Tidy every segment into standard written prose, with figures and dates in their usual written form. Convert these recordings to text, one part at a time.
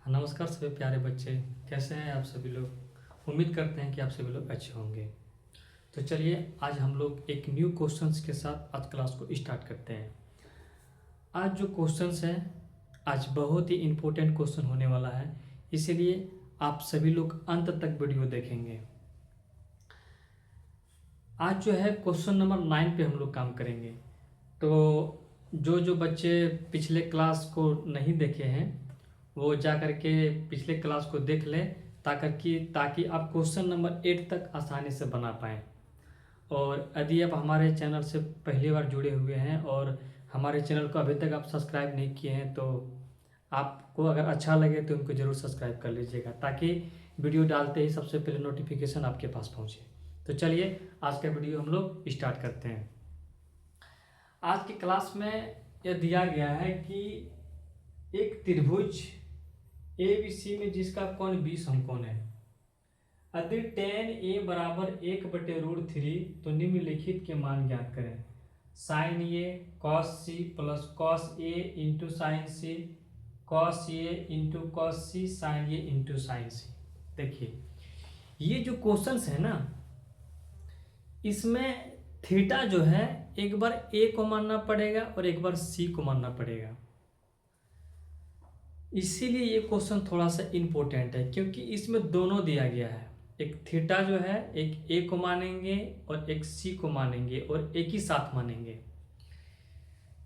नमस्कार सभी प्यारे बच्चे, कैसे हैं आप सभी लोग। उम्मीद करते हैं कि आप सभी लोग अच्छे होंगे। तो चलिए आज हम लोग एक न्यू क्वेश्चंस के साथ आज क्लास को स्टार्ट करते हैं। आज जो क्वेश्चंस हैं आज बहुत ही इम्पोर्टेंट क्वेश्चन होने वाला है, इसीलिए आप सभी लोग अंत तक वीडियो देखेंगे। आज जो है क्वेश्चन नंबर 9 पे हम लोग काम करेंगे। तो जो बच्चे पिछले क्लास को नहीं देखे हैं वो जा कर के पिछले क्लास को देख लें, ताकि आप क्वेश्चन नंबर 8 तक आसानी से बना पाएँ। और यदि आप हमारे चैनल से पहली बार जुड़े हुए हैं और हमारे चैनल को अभी तक आप सब्सक्राइब नहीं किए हैं, तो आपको अगर अच्छा लगे तो उनको ज़रूर सब्सक्राइब कर लीजिएगा, ताकि वीडियो डालते ही सबसे पहले नोटिफिकेशन आपके पास पहुँचे। तो चलिए आज का वीडियो हम लोग स्टार्ट करते हैं। आज की क्लास में यह दिया गया है कि एक त्रिभुज ABC में जिसका कोण 20 समकोण है, यदि tan A बराबर 1/√3 तो निम्नलिखित के मान ज्ञात करें। Sine A cos C plus cos A into sine C, cos A into cos C, sine A into sine C। देखिए ये जो क्वेश्चंस है ना, इसमें थीटा जो है एक बार A को मानना पड़ेगा और एक बार C को मानना पड़ेगा। इसीलिए ये क्वेश्चन थोड़ा सा इम्पोर्टेंट है, क्योंकि इसमें दोनों दिया गया है। एक थीटा जो है एक A को मानेंगे और एक C को मानेंगे और एक ही साथ मानेंगे।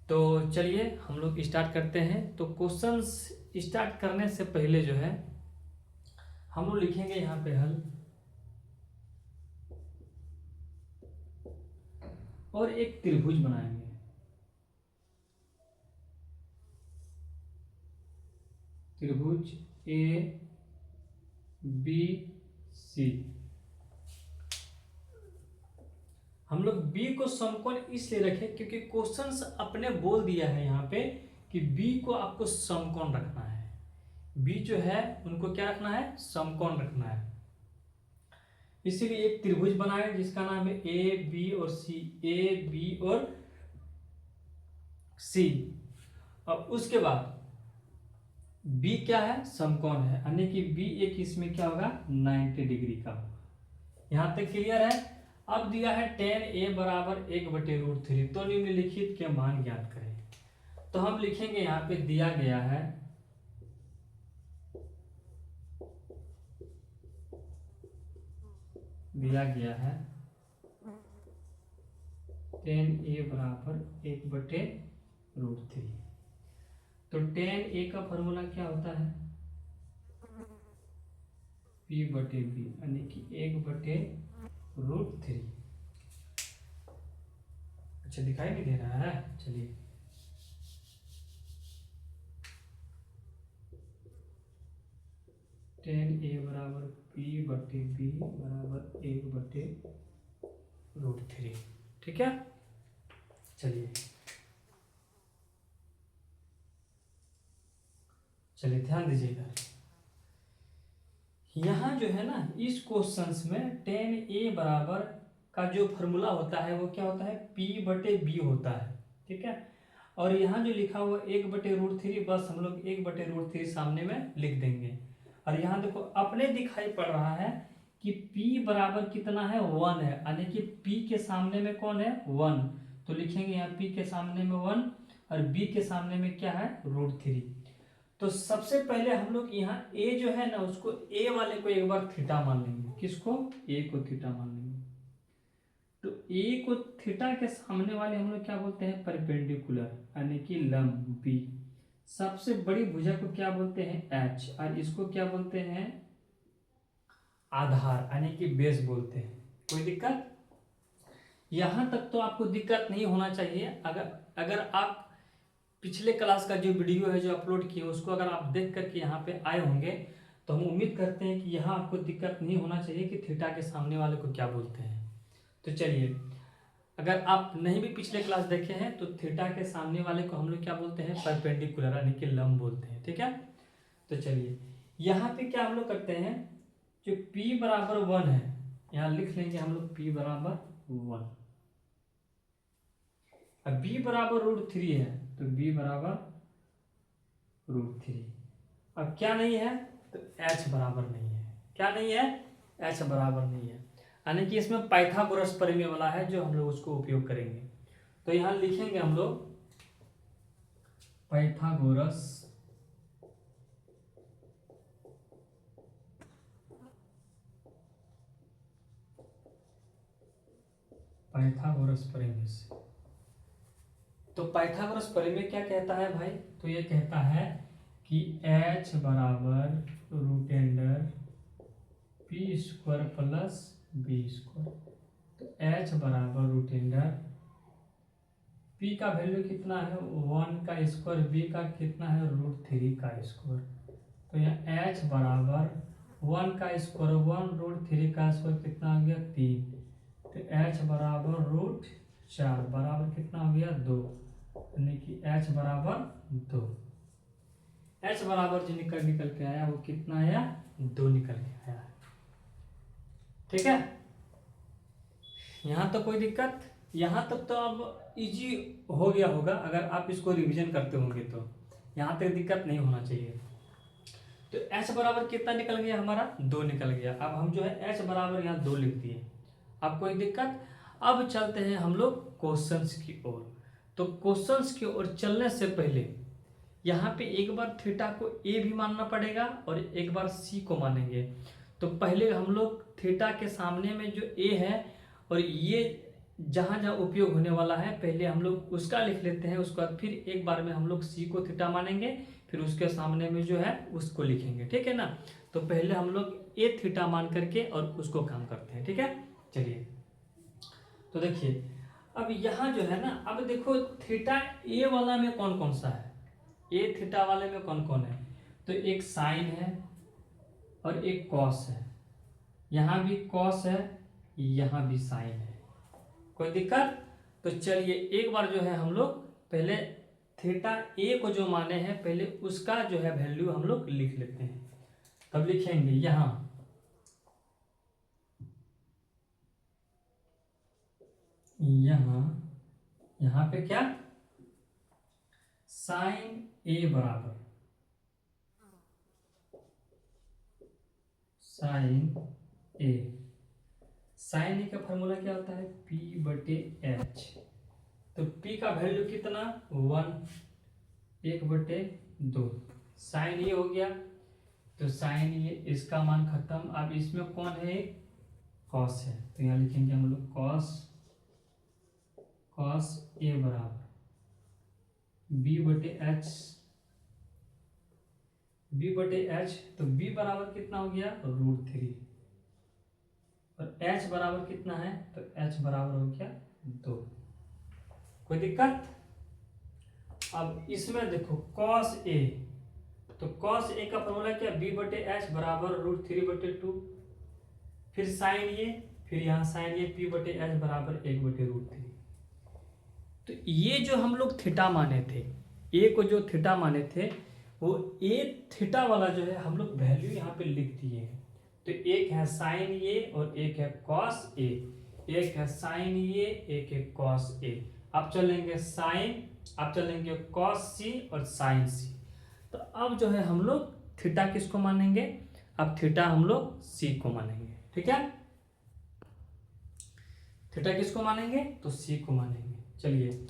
तो चलिए हम लोग स्टार्ट करते हैं। तो क्वेश्चन स्टार्ट करने से पहले जो है हम लोग लिखेंगे यहाँ पे हल, और एक त्रिभुज बनाएंगे। त्रिभुज ABC। हम लोग B को समकोण इसलिए रखे क्योंकि क्वेश्चंस अपने बोल दिया है यहाँ पे कि B को आपको समकोण रखना है। B जो है उनको क्या रखना है, समकोण रखना है। इसीलिए एक त्रिभुज बनाए जिसका नाम है AB और C, AB और C। अब उसके बाद B क्या है, समकोण है, यानी कि B एक इसमें क्या होगा, 90 डिग्री का होगा। यहां तक क्लियर है। अब दिया है tan A बराबर 1/√3 तो निम्नलिखित के मान ज्ञात करें। तो हम लिखेंगे यहाँ पे दिया गया है tan A बराबर 1/√3। तो tan A का फॉर्मूला क्या होता है, P/B, यानी कि 1/√3। अच्छा दिखाई नहीं दे रहा है, चलिए tan A बराबर P/B बराबर 1/√3। ठीक है, चलिए ध्यान दीजिएगा। यहाँ जो है ना इस क्वेश्चंस में tan A बराबर का जो फॉर्मूला होता है वो क्या होता है, P/B होता है। ठीक है, और यहाँ जो लिखा हुआ 1/√3 बस हम लोग 1/√3 सामने में लिख देंगे। और यहाँ देखो अपने दिखाई पड़ रहा है कि P बराबर कितना है, 1 है, यानी कि P के सामने में कौन है, 1। तो लिखेंगे यहाँ P के सामने में 1 और B के सामने में क्या है, √3। तो सबसे पहले हम लोग यहाँ A जो है ना उसको A वाले को एक बार थीटा मान लेंगे। किसको, A को थीटा मान लेंगे। तो A को थीटा के सामने वाले हम लोग क्या बोलते हैं, परपेंडिकुलर, यानी कि लंब B। सबसे बड़ी भुजा को क्या बोलते हैं, H, और इसको क्या बोलते हैं, आधार, यानी कि बेस बोलते हैं। कोई दिक्कत, यहां तक तो आपको दिक्कत नहीं होना चाहिए। अगर आप पिछले क्लास का जो वीडियो है जो अपलोड किए उसको अगर आप देख करके यहाँ पे आए होंगे तो हम उम्मीद करते हैं कि यहाँ आपको दिक्कत नहीं होना चाहिए कि थीटा के सामने वाले को क्या बोलते हैं। तो चलिए, अगर आप नहीं भी पिछले क्लास देखे हैं तो थीटा के सामने वाले को हम लोग क्या बोलते हैं, परपेंडिकुलर, यानी कि लंब बोलते हैं। ठीक है, तो चलिए यहाँ पे क्या हम लोग करते हैं, जो P बराबर 1 है यहाँ लिख लेंगे हम लोग P बराबर 1। अब B बराबर √3 है तो B बराबर √3। अब क्या नहीं है, तो h बराबर नहीं है। क्या नहीं है, h बराबर नहीं है, यानी कि इसमें पाइथागोरस प्रमेय वाला है जो हम लोग उसको उपयोग करेंगे। तो यहाँ लिखेंगे हम लोग पाइथागोरस प्रमेय से। तो पाइथागोरस प्रमेय क्या कहता है भाई, तो ये कहता है कि h बराबर root under P square plus B square. तो h बराबर रूट अंडर p का वैल्यू कितना है 1 का स्क्वायर, b का कितना है √3 का स्क्वायर। तो यहाँ h बराबर 1 का स्क्वायर 1 √3 का स्क्वायर कितना हो गया 3। तो h बराबर √4 बराबर कितना हो गया 2, यानी कि h बराबर 2। h बराबर जो निकल के आया वो कितना आया 2 निकल के आया। ठीक है, यहाँ तो कोई दिक्कत, यहाँ तक तो अब इजी हो गया होगा अगर आप इसको रिवीजन करते होंगे, तो यहाँ तक दिक्कत नहीं होना चाहिए। तो h बराबर कितना निकल गया हमारा 2 निकल गया। अब हम जो है h बराबर यहाँ 2 लिख दिए, अब कोई दिक्कत। अब चलते हैं हम लोग क्वेश्चंस की ओर। तो क्वेश्चंस की ओर चलने से पहले यहाँ पे एक बार थीटा को a भी मानना पड़ेगा और एक बार c को मानेंगे। तो पहले हम लोग थीटा के सामने में जो a है और ये जहाँ जहाँ उपयोग होने वाला है पहले हम लोग उसका लिख लेते हैं, उसके बाद फिर एक बार में हम लोग c को थीटा मानेंगे, फिर उसके सामने में जो है उसको लिखेंगे। ठीक है ना, तो पहले हम लोग a थीटा मान करके और उसको काम करते हैं। ठीक है, चलिए तो देखिए अब यहाँ जो है ना, अब देखो थीटा a वाला में कौन कौन सा है, ए थीटा वाले में कौन कौन है, तो एक साइन है और एक कॉस है, यहाँ भी कॉस है यहाँ भी साइन है। कोई दिक्कत, तो चलिए एक बार जो है हम लोग पहले थीटा ए को जो माने हैं पहले उसका जो है वैल्यू हम लोग लिख लेते हैं। तब लिखेंगे यहाँ पे क्या साइन ए बराबर साइन ए का फॉर्मूला क्या होता है P/H। तो P का वैल्यू कितना 1 1/2 साइन ए हो गया। तो साइन ए इसका मान खत्म। अब इसमें कौन है कॉस है, तो यहाँ लिखेंगे हम लोग कॉस ए बराबर B/H। तो B बराबर कितना हो गया √3 और H बराबर कितना है, तो H बराबर हो गया 2। कोई दिक्कत। अब इसमें देखो कॉस ए, तो कॉस ए का फॉर्मूला क्या B/H बराबर √3/2, फिर साइन ए, फिर यहाँ साइन ए P/H बराबर 1/√3। तो ये जो हम लोग थीटा माने थे, ए को जो थीटा माने थे वो ए थीटा वाला जो है हम लोग वैल्यू यहाँ पे लिख दिए हैं। तो एक है साइन ए और एक है कॉस ए, एक है साइन ए एक है कॉस ए। अब चलेंगे साइन, अब चलेंगे कॉस सी और साइन सी। तो अब जो है हम लोग थीटा किसको मानेंगे, अब थीटा हम लोग सी को मानेंगे। ठीक है, थीटा किसको मानेंगे, तो सी को मानेंगे। चलिए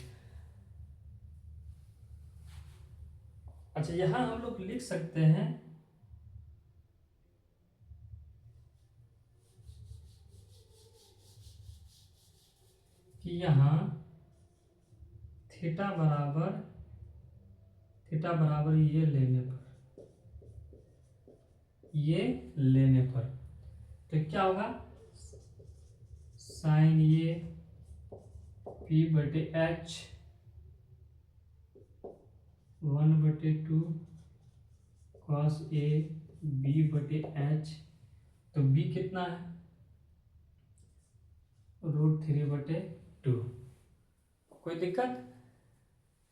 अच्छा, यहां हम लोग लिख सकते हैं कि यहाँ थीटा बराबर ये लेने पर तो क्या होगा साइन ये P/H 1/2 कॉस ए B/H। तो B कितना है √3/2। कोई दिक्कत।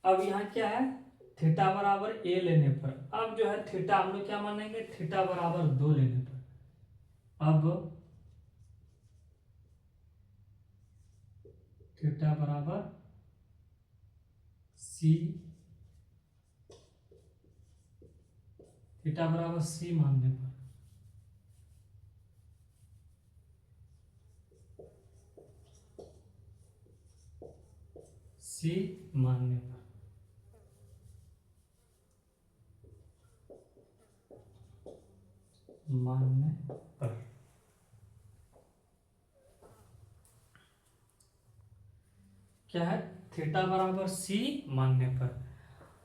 अब यहाँ क्या है थीटा बराबर ए लेने पर, अब जो है थीटा हम लोग क्या मानेंगे थीटा बराबर 2 लेने पर। अब थीटा बराबर सी, थीटा बराबर सी मानने पर सी मानने पर क्या है, थीटा बराबर सी मानने पर।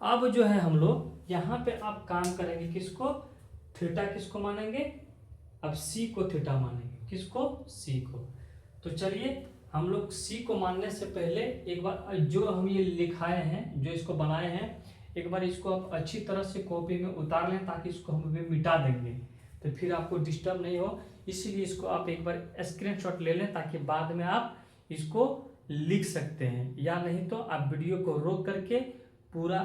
अब जो है हम लोग यहाँ पे आप काम करेंगे, किसको, थीटा किसको मानेंगे, अब सी को थीटा मानेंगे, किसको, सी को। तो चलिए हम लोग सी को मानने से पहले एक बार जो हम ये लिखाए हैं, जो इसको बनाए हैं, एक बार इसको आप अच्छी तरह से कॉपी में उतार लें, ताकि इसको हम भी मिटा देंगे तो फिर आपको डिस्टर्ब नहीं हो। इसीलिए इसको आप एक बार स्क्रीनशॉट ले लें, ताकि बाद में आप इसको लिख सकते हैं, या नहीं तो आप वीडियो को रोक करके पूरा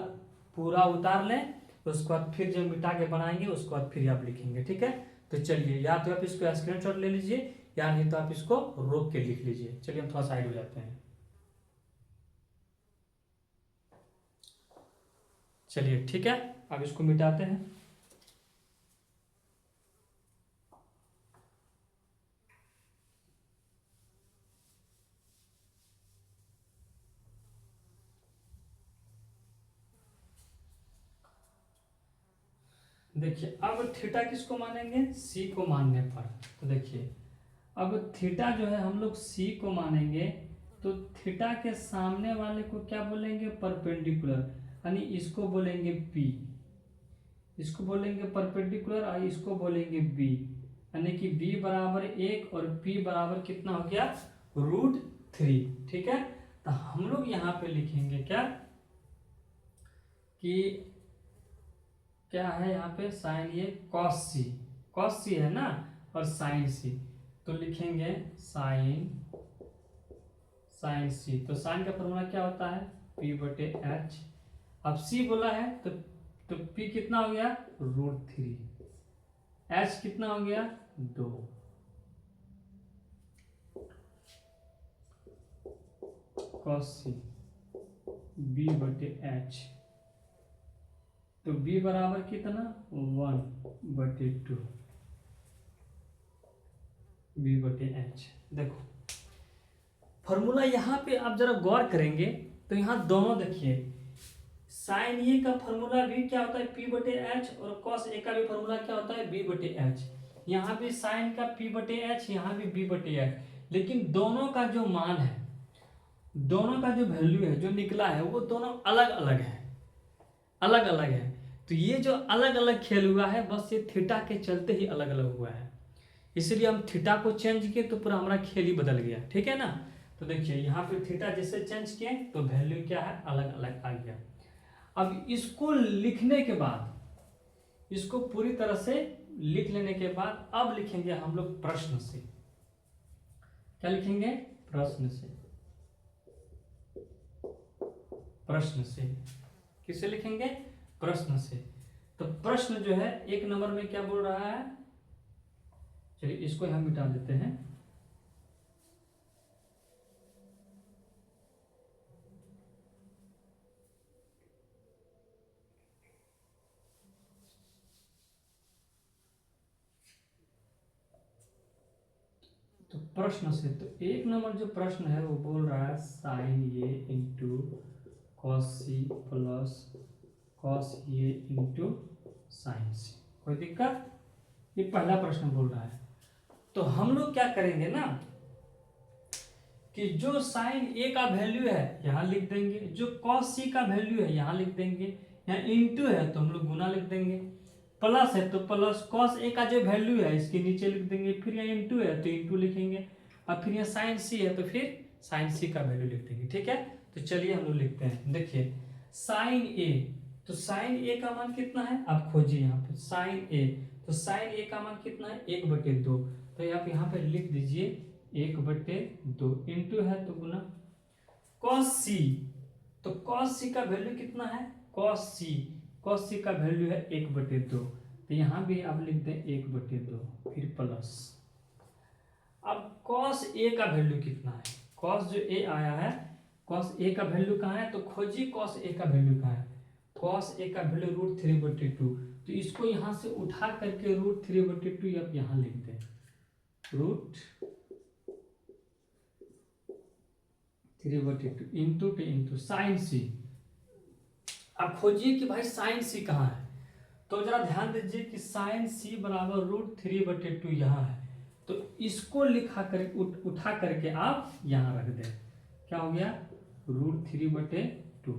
पूरा उतार लें, उसके बाद फिर जब मिटा के बनाएंगे उसके बाद फिर आप लिखेंगे, ठीक है। तो चलिए, या तो आप इसको स्क्रीनशॉट ले लीजिए, या नहीं तो आप इसको रोक के लिख लीजिए। चलिए हम थोड़ा साइड हो जाते हैं। चलिए ठीक है, अब इसको मिटाते हैं। देखिए अब थीटा किसको मानेंगे, सी को मानने पर। तो देखिए अब थीटा जो है हम लोग सी को मानेंगे, तो थीटा के सामने वाले को क्या बोलेंगे, परपेंडिकुलर, यानी इसको बोलेंगे पी, इसको बोलेंगे परपेंडिकुलर, और इसको बोलेंगे बी, यानी कि बी बराबर 1 और पी बराबर कितना हो गया, √3, ठीक है। तो हम लोग यहाँ पे लिखेंगे क्या, कि क्या है यहाँ पे साइन, ये कॉस सी है ना, और साइन सी, तो लिखेंगे साइन सी। तो साइन का फॉर्मूला क्या होता है, P/H। अब सी बोला है तो P कितना हो गया, √3, H कितना हो गया, 2, cos C B/H। तो B बराबर कितना, 1/2 B/H। देखो फॉर्मूला यहाँ पे आप जरा गौर करेंगे तो यहाँ दोनों देखिए, साइन ए का फॉर्मूला भी क्या होता है, P/H, और कॉस ए का भी फॉर्मूला क्या होता है, B/H। यहाँ भी साइन का P/H, यहाँ भी B/H, लेकिन दोनों का जो मान है, दोनों का जो वैल्यू है, जो निकला है, वो दोनों अलग अलग है, अलग अलग है। तो ये जो अलग अलग खेल हुआ है, बस ये थीटा के चलते ही अलग अलग हुआ है, इसलिए हम थीटा को चेंज किए तो पूरा हमारा खेल ही बदल गया, ठीक है ना। तो देखिए यहाँ पे थीटा जैसे चेंज किए तो वैल्यू क्या है, अलग अलग आ गया। अब इसको लिखने के बाद, इसको पूरी तरह से लिख लेने के बाद, अब लिखेंगे हम लोग प्रश्न से। क्या लिखेंगे, प्रश्न से, प्रश्न से। किसे लिखेंगे, प्रश्न से। तो प्रश्न जो है 1 नंबर में क्या बोल रहा है, चलिए इसको हम मिटा देते हैं। तो प्रश्न से, तो 1 नंबर जो प्रश्न है वो बोल रहा है sine a into cos c plus cos a into sine c. कोई दिक्कत, ये पहला प्रश्न बोल रहा है। तो हम लोग क्या करेंगे ना, कि जो साइन ए का वैल्यू है यहाँ लिख देंगे, जो कॉस सी का वैल्यू है यहाँ लिख देंगे, यहाँ इंटू है तो हम लोग गुना लिख देंगे, प्लस है तो प्लस, कॉस ए का जो वैल्यू है इसके नीचे लिख देंगे, फिर यहाँ इंटू है तो इंटू लिखेंगे, और फिर यहाँ साइन सी है तो फिर साइन सी का वैल्यू लिख देंगे, ठीक है। तो चलिए हम लोग लिखते हैं। देखिए साइन ए, तो साइन ए का मान कितना है, आप खोजिए यहाँ पे साइन ए। तो साइन ए का मान कितना है, 1/2। तो आप यहाँ पे लिख दीजिए 1/2, इंटू है तो गुना, कॉस सी, तो कॉस सी का वैल्यू कितना है, कॉस सी का वैल्यू है 1/2, तो यहाँ भी आप लिख दें 1/2, फिर प्लस। अब कॉस ए का वैल्यू कितना है, कॉस जो ए आया है, कॉस ए का वैल्यू कहाँ है, तो खोजिए कॉस ए का वैल्यू कहाँ है। कॉस ए का वैल्यू √3/2, तो इसको यहाँ से उठा करके √3/2 आप यहाँ लिख दें, √3/2 इंटू साइन सी। अब खोजिए कि भाई साइन सी कहाँ है, तो जरा ध्यान दीजिए कि साइन सी बराबर √3/2 यहाँ है, तो इसको उठा करके आप यहाँ रख दें, क्या हो गया √3/2।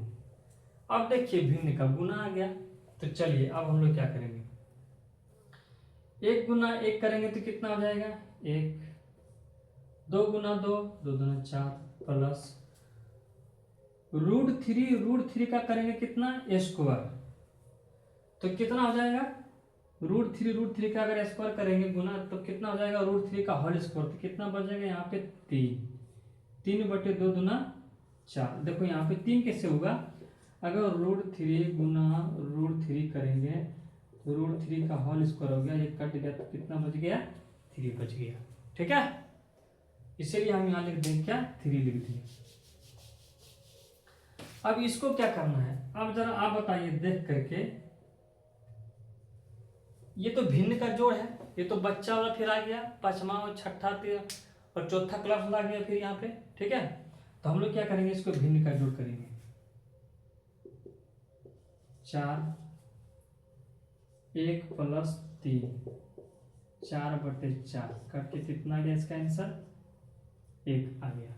अब देखिए भिन्न का गुना आ गया, तो चलिए अब हम लोग क्या करेंगे, 1 गुना 1 करेंगे तो कितना हो जाएगा 1, 2 गुना 2, 2 दूना 4 प्लस √3 का करेंगे कितना स्क्वायर, तो कितना हो जाएगा √3 का अगर स्क्वायर करेंगे गुना तो कितना हो जाएगा √3 का होल स्क्वायर, तो कितना बच जाएगा यहाँ पे 3/2 दूना 4। देखो यहाँ पे 3 कैसे होगा, अगर √3 गुना √3 करेंगे तो √3 का होल स्क्वायर हो गया, ये कट गया तो कितना बच गया 3 बच गया, ठीक है। इसीलिए हम यहाँ लिख देंगे क्या 3 लिख दिए। अब इसको क्या करना है, अब जरा आप बताइए देख करके, ये तो भिन्न का जोड़ है, ये तो बच्चा वाला फिर आ गया, 5वां और 6ठा और 4था क्लास वाला आ गया फिर यहाँ पे, ठीक है। तो हम लोग क्या करेंगे, इसको भिन्न का जोड़ करेंगे, 4 1 + 3 4/4 करके कितना आ गया इसका आंसर 1 आ गया,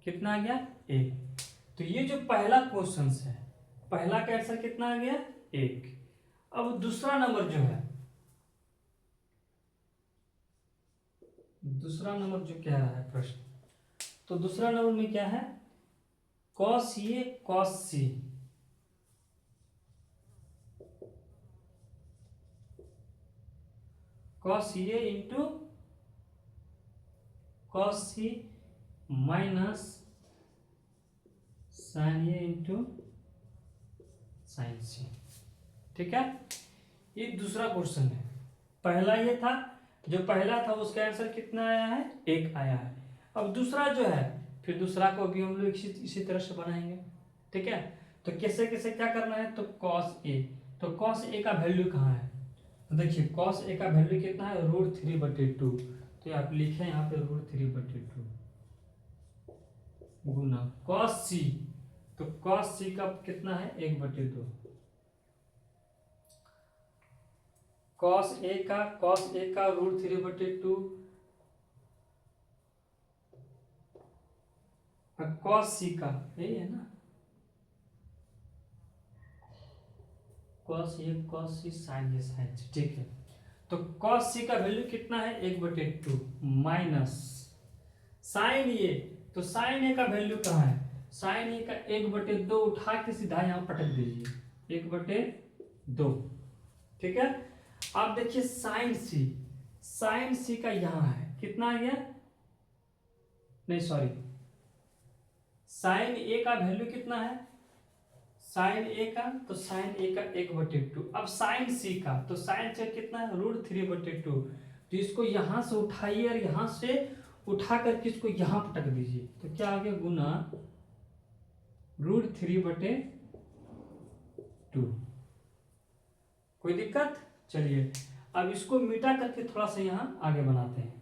कितना आ गया 1। तो ये जो पहला क्वेश्चन है, पहला का आंसर कितना आ गया 1। अब दूसरा नंबर जो है, दूसरा नंबर जो कह रहा है प्रश्न, तो दूसरा नंबर में क्या है cos A cos C, cos A into cos C minus sin A into sin C, ठीक है। ये दूसरा क्वेश्चन है, पहला ये था, जो पहला था उसका आंसर कितना आया है 1 आया है। अब दूसरा जो है, फिर दूसरा को भी हम लोग इसी तरह से बनाएंगे, ठीक है। तो कैसे कैसे क्या करना है, तो cos A, तो cos A का वैल्यू कहाँ है, तो देखिए cos A का वैल्यू कितना है √3/2, तो आप लिखें यहाँ पे √3/2 गुना cos C, तो cos C का कितना है 1/2, cos A का √3/2 और cos C का यही है ना, cos A cos C sin A sin C, ठीक है। तो cos C का वैल्यू कितना है 1/2 माइनस sin A, तो sin A का वैल्यू कहाँ है, sin A का 1/2 उठा के सीधा यहाँ पटक दीजिए 1/2, ठीक है। अब देखिए साइन सी का यहाँ है कितना आ गया, नहीं सॉरी, साइन ए का वैल्यू कितना है साइन ए का, तो साइन ए का 1/2। अब साइन सी का, तो साइन सी कितना है √3/2, तो इसको यहां से उठाइए और यहां से उठा करके इसको यहां पटक दीजिए, तो क्या आ गया गुना √3/2। कोई दिक्कत, चलिए अब इसको मिटा करके थोड़ा सा यहां आगे बनाते हैं।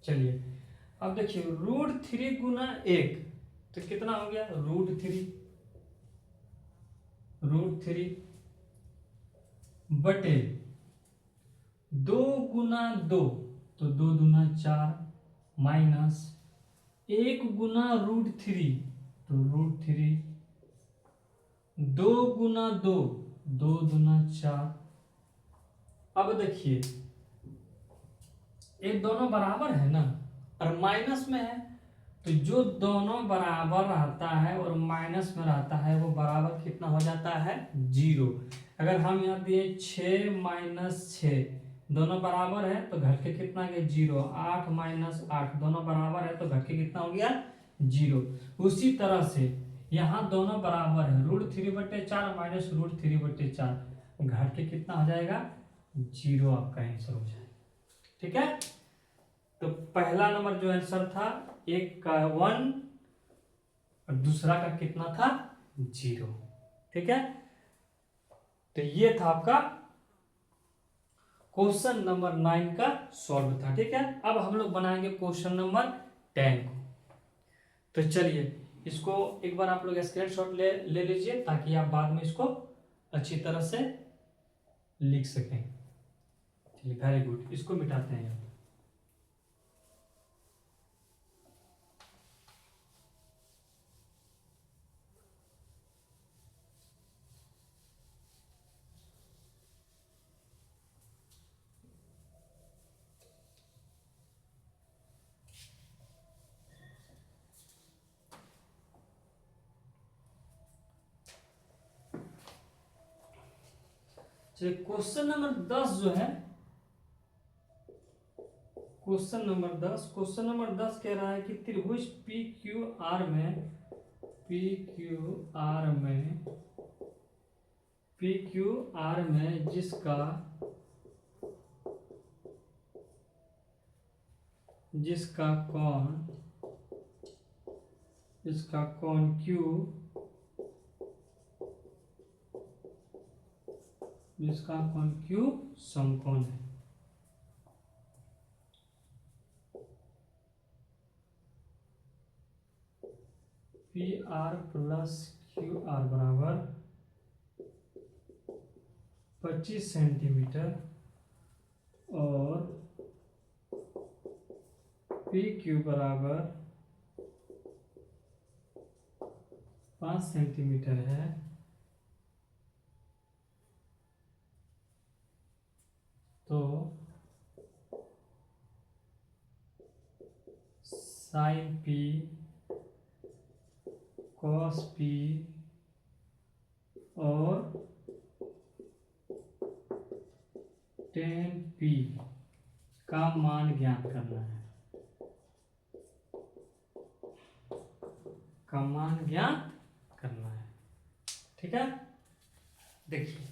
चलिए अब देखिए √3 गुना 1, तो कितना हो गया √3 बटे 2 गुना 2, तो 2 दूना 4 माइनस 1 गुना √3, तो √3 2 गुना 2, 2 दूना 4। अब देखिए ये दोनों बराबर है ना और माइनस में है, तो जो दोनों बराबर रहता है और माइनस में रहता है वो बराबर कितना हो जाता है 0। अगर हम यहाँ दिए 6 - 6 दोनों बराबर है तो घट के कितना गया 0, 8 - 8 दोनों बराबर है तो घट के कितना हो गया 0। उसी तरह से यहाँ दोनों बराबर है, √3/4 माइनस √3/4 घट के कितना हो जाएगा 0, आपका आंसर हो जाएगा। ठीक है, तो पहला नंबर जो आंसर था एक का 1 और दूसरा का कितना था 0। ठीक है, तो ये था आपका क्वेश्चन नंबर 9 का सॉल्व था। ठीक है, अब हम लोग बनाएंगे क्वेश्चन नंबर 10 को। तो चलिए इसको एक बार आप लोग स्क्रीनशॉट ले लीजिए ताकि आप बाद में इसको अच्छी तरह से लिख सकें। चलिए वेरी गुड, इसको मिटाते हैं। चलिए क्वेश्चन नंबर 10 जो है, क्वेश्चन नंबर 10 कह रहा है कि त्रिभुज पी क्यू आर में जिसका कोण क्यू समकोण है। P R plus Q are बराबर 25 सेंटीमीटर और पी क्यू बराबर 5 सेंटीमीटर है, तो साइन पी कॉस पी और टेन पी का मान ज्ञात करना है। ठीक है, देखिए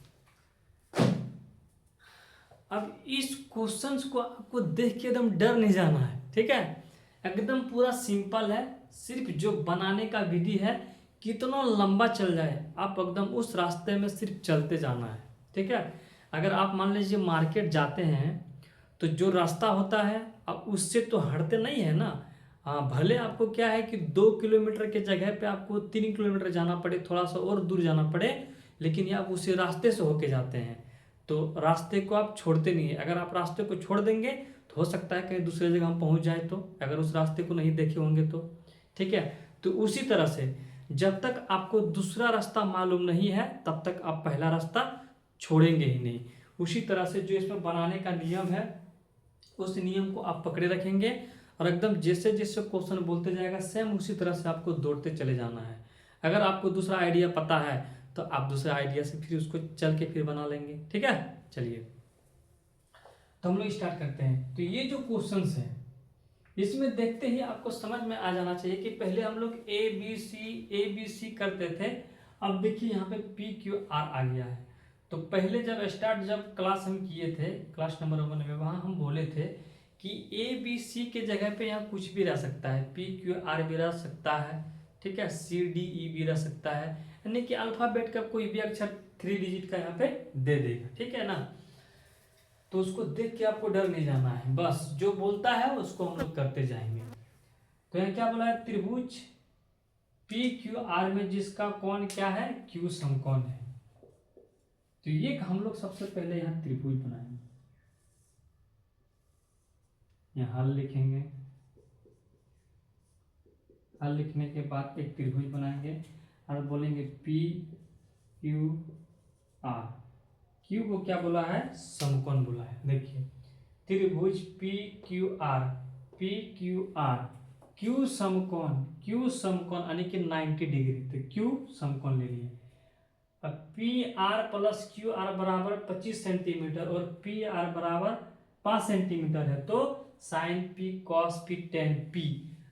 अब इस क्वेश्चंस को आपको देख के एकदम डर नहीं जाना है। ठीक है, एकदम पूरा सिंपल है, सिर्फ जो बनाने का विधि है, कितना लंबा चल जाए आप एकदम उस रास्ते में सिर्फ चलते जाना है। ठीक है, अगर आप मान लीजिए मार्केट जाते हैं तो जो रास्ता होता है आप उससे तो हटते नहीं है ना। हाँ, भले आपको क्या है कि 2 किलोमीटर के जगह पे आपको 3 किलोमीटर जाना पड़े, थोड़ा सा और दूर जाना पड़े, लेकिन ये आप उसी रास्ते से होके जाते हैं, तो रास्ते को आप छोड़ते नहीं है। अगर आप रास्ते को छोड़ देंगे तो हो सकता है कहीं दूसरी जगह हम पहुंच जाए, तो अगर उस रास्ते को नहीं देखे होंगे तो। ठीक है, तो उसी तरह से जब तक आपको दूसरा रास्ता मालूम नहीं है तब तक आप पहला रास्ता छोड़ेंगे ही नहीं। उसी तरह से जो इसमें बनाने का नियम है उस नियम को आप पकड़े रखेंगे और एकदम जैसे जैसे क्वेश्चन बोलते जाएगा सेम उसी तरह से आपको दौड़ते चले जाना है। अगर आपको दूसरा आइडिया पता है तो आप दूसरे आइडिया से फिर उसको चल के फिर बना लेंगे। ठीक है, चलिए तो हम लोग स्टार्ट करते हैं। तो ये जो क्वेश्चंस है इसमें देखते ही आपको समझ में आ जाना चाहिए कि पहले हम लोग ए बी सी करते थे, अब देखिए यहाँ पे पी क्यू आर आ गया है। तो पहले जब क्लास हम किए थे, क्लास नंबर 1 में, वहाँ हम बोले थे कि ए बी सी के जगह पे यहाँ कुछ भी रह सकता है, पी क्यू आर भी रह सकता है, ठीक है, सी डी ई भी रह सकता है, यानी कि अल्फाबेट का कोई भी अक्षर 3 डिजिट का यहाँ पे दे देगा। ठीक है ना, तो उसको देख के आपको डर नहीं जाना है, बस जो बोलता है उसको हम लोग करते जाएंगे। तो यहाँ क्या बोला है, त्रिभुज पी क्यू आर में जिसका कोण क्या है, क्यू समकोण है। तो ये हम लोग सबसे पहले यहाँ त्रिभुज बनाएंगे, यहाँ हल लिखेंगे, हल लिखने के बाद एक त्रिभुज बनाएंगे और बोलेंगे पी क्यू आर। क्यू को क्या बोला है, समकोण बोला है। देखिए त्रिभुज पी क्यू आर, क्यू समकोण यानी कि 90 डिग्री, तो क्यू समकोण ले लिए। अब P R plus Q are बराबर 25 सेंटीमीटर और पी आर बराबर 5 सेंटीमीटर है, तो sine P cos P tan P.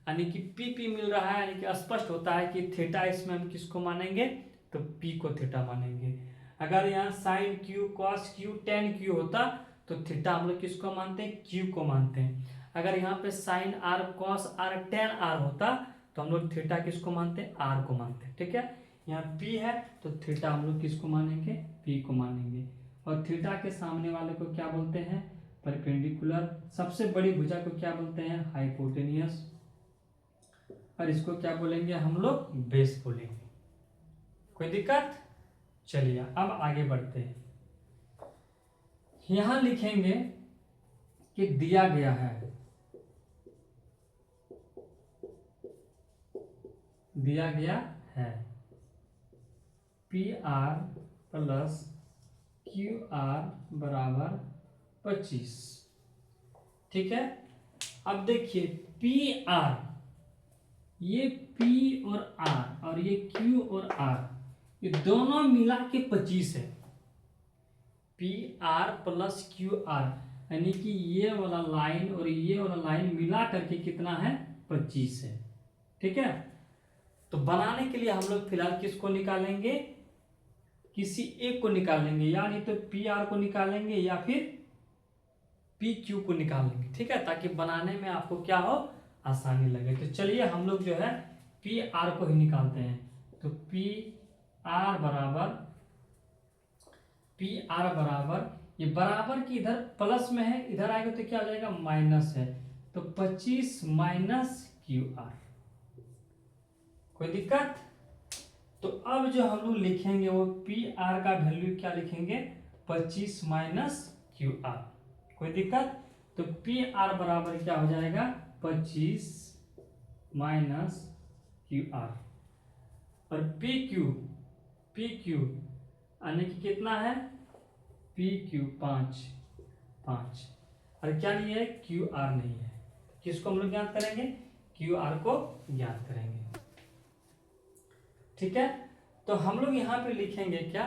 यानी कि पी मिल रहा है, यानी कि स्पष्ट होता है कि थीटा इसमें हम किसको मानेंगे, तो पी को थीटा मानेंगे। अगर यहाँ sine Q cos Q tan Q होता तो थीटा हम लोग किसको मानते हैं, क्यू को मानते हैं। अगर यहाँ पे sine R cos R tan R होता तो हम लोग थीटा किसको मानते हैं, आर को मानते हैं। ठीक है, यहाँ पी है तो थीटा हम लोग किसको मानेंगे, पी को मानेंगे। और थीटा के सामने वाले को क्या बोलते हैं, परपेंडिकुलर। सबसे बड़ी भुजा को क्या बोलते हैं, हाइपोटेनियस। और इसको क्या बोलेंगे हम लोग, बेस बोलेंगे। कोई दिक्कत। चलिए अब आगे बढ़ते हैं। यहां लिखेंगे कि दिया गया है, दिया गया है P R plus Q are बराबर 25। ठीक है, अब देखिए पी आर, ये P और R और ये Q और R, ये दोनों मिला के 25 है। PR प्लस QR, यानी कि ये वाला लाइन और ये वाला लाइन मिला करके कितना है, 25 है। ठीक है, तो बनाने के लिए हम लोग फिलहाल किसको निकालेंगे, किसी एक को निकालेंगे, यानी तो PR को निकालेंगे या फिर PQ को निकालेंगे। ठीक है, ताकि बनाने में आपको क्या हो, आसानी लगे। तो चलिए हम लोग जो है पी आर को ही निकालते हैं। तो पी आर बराबर ये बराबर की इधर प्लस में है, इधर आएगा तो क्या हो जाएगा, माइनस है। तो 25 माइनस क्यू आर। कोई दिक्कत। तो अब जो हम लोग लिखेंगे वो पी आर का वैल्यू क्या लिखेंगे, 25 माइनस क्यू आर। कोई दिक्कत। तो पी आर बराबर क्या हो जाएगा, 25 माइनस क्यू आर। और पी क्यू यानी कि कितना है, पी क्यू 5। और क्या नहीं है, क्यू आर नहीं है। किसको हम लोग ज्ञात करेंगे, क्यू आर को ज्ञात करेंगे। ठीक है, तो हम लोग यहां पे लिखेंगे क्या,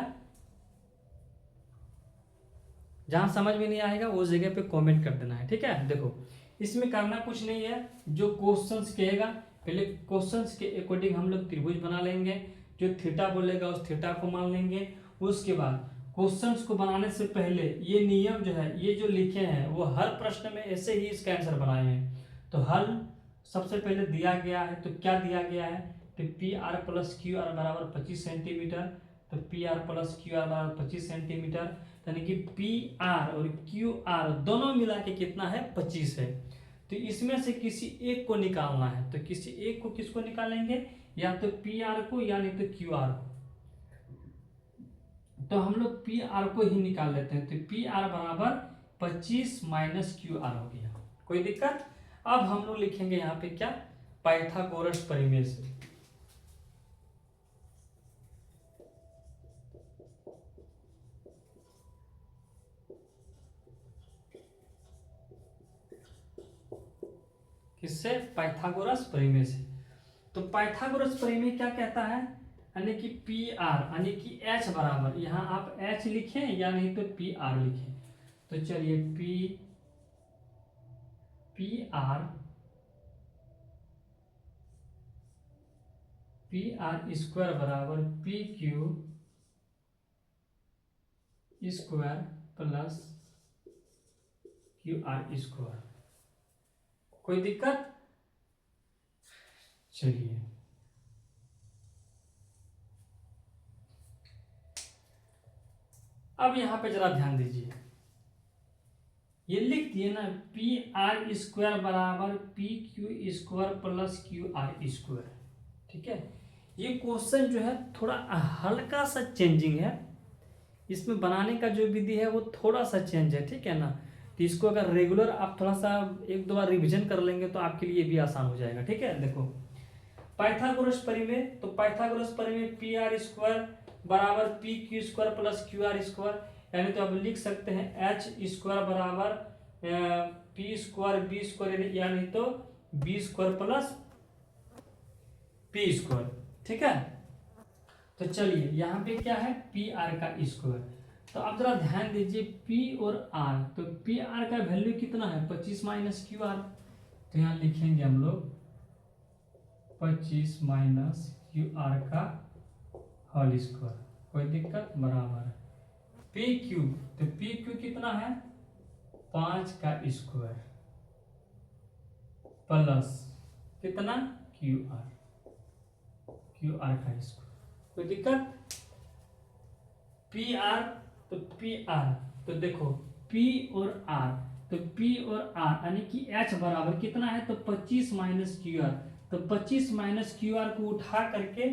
जहां समझ में नहीं आएगा उस जगह पे कमेंट कर देना है। ठीक है, देखो इसमें करना कुछ नहीं है, जो क्वेश्चंस कहेगा पहले क्वेश्चंस के अकॉर्डिंग हम लोग त्रिभुज बना लेंगे, जो थीटा बोलेगा उस थीटा को मान लेंगे। उसके बाद क्वेश्चंस को बनाने से पहले ये नियम जो है, ये जो लिखे हैं वो हर प्रश्न में ऐसे ही इसका आंसर बनाए हैं। तो हल सबसे पहले दिया गया है, तो क्या दिया गया है, तो P R plus Q are बराबर 25 सेंटीमीटर। तो P R plus Q are बराबर 25 सेंटीमीटर, यानी कि पी आर और क्यू आर दोनों मिला के कितना है, 25 है। तो इसमें से किसी एक को निकालना है, तो किसी एक को किसको निकालेंगे, या तो पी आर को या नहीं तो क्यू आर को। तो हम लोग पी आर को ही निकाल लेते हैं। तो पी आर बराबर 25 माइनस क्यू आर हो गया। कोई दिक्कत। अब हम लोग लिखेंगे यहाँ पे क्या, पाइथागोरस प्रमेय से। किससे, पाइथागोरस प्रमेय से। तो पाइथागोरस प्रमेय क्या कहता है, यानी कि पी आर यानी कि एच बराबर, यहां आप एच लिखें या नहीं तो पी आर लिखें। तो चलिए पी आर स्क्वायर बराबर P Q square plus Q R square. कोई दिक्कत। चलिए अब यहां पे जरा ध्यान दीजिए, ये लिख दिए ना, पी आर स्क्वायर बराबर P Q square plus Q R square. ठीक है, ये क्वेश्चन जो है थोड़ा हल्का सा चेंजिंग है, इसमें बनाने का जो विधि है वो थोड़ा सा चेंज है। ठीक है ना, तो इसको अगर रेगुलर आप थोड़ा सा एक दो बार रिविजन कर लेंगे तो आपके लिए भी आसान हो जाएगा। ठीक है, देखो पाइथागोरस प्रमेय, तो पाइथागोरस प्रमेय पी आर स्क्वायर बराबर P Q square plus Q R square, यानी तो आप लिख सकते हैं एच स्क्वायर बराबर पी स्क्वायर बी स्क्वायर, यानी तो B square plus P square. ठीक है, तो चलिए यहाँ पे क्या है, पी आर का स्क्वायर। तो आप जरा ध्यान दीजिए पी और आर, तो पी आर का वैल्यू कितना है, 25 माइनस क्यू आर। तो यहाँ लिखेंगे हम लोग 25 माइनस क्यू आर का होल स्क्वायर, कोई दिक्कत, बराबर पी क्यू, तो पी क्यू कितना है 5 का स्क्वायर प्लस कितना क्यू आर का स्क्वायर, कोई दिक्कत। पी आर, तो पी आर, तो देखो पी और आर, तो पी और आर यानी कि एच बराबर कितना है, तो 25 माइनस क्यू आर, तो 25 माइनस क्यू आर को उठा करके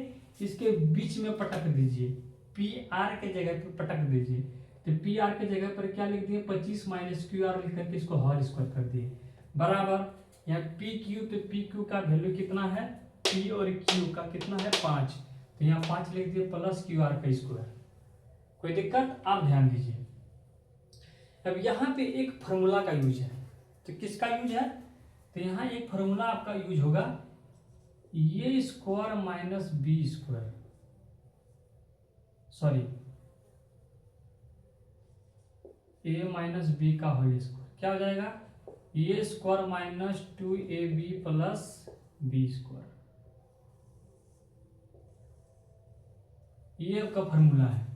इसके बीच में पटक दीजिए, पी आर के जगह पर पटक दीजिए, तो पी आर के जगह पर क्या लिख दिए 25 माइनस क्यू आर लिख करके इसको होल स्क्वायर कर दिए, बराबर यहाँ पी क्यू, तो पी क्यू का वैल्यू कितना है, पी और क्यू का कितना है 5, तो यहाँ 5 लिख दिए प्लस क्यू आर का स्क्वायर, कोई दिक्कत। आप ध्यान दीजिए, अब यहाँ पे एक फॉर्मूला का यूज है, तो किसका यूज है, तो यहाँ एक फॉर्मूला आपका यूज होगा a square minus b square, sorry a minus b का होल स्क्वायर, क्या हो जाएगा a square minus 2ab plus B square, ये आपका फॉर्मूला है,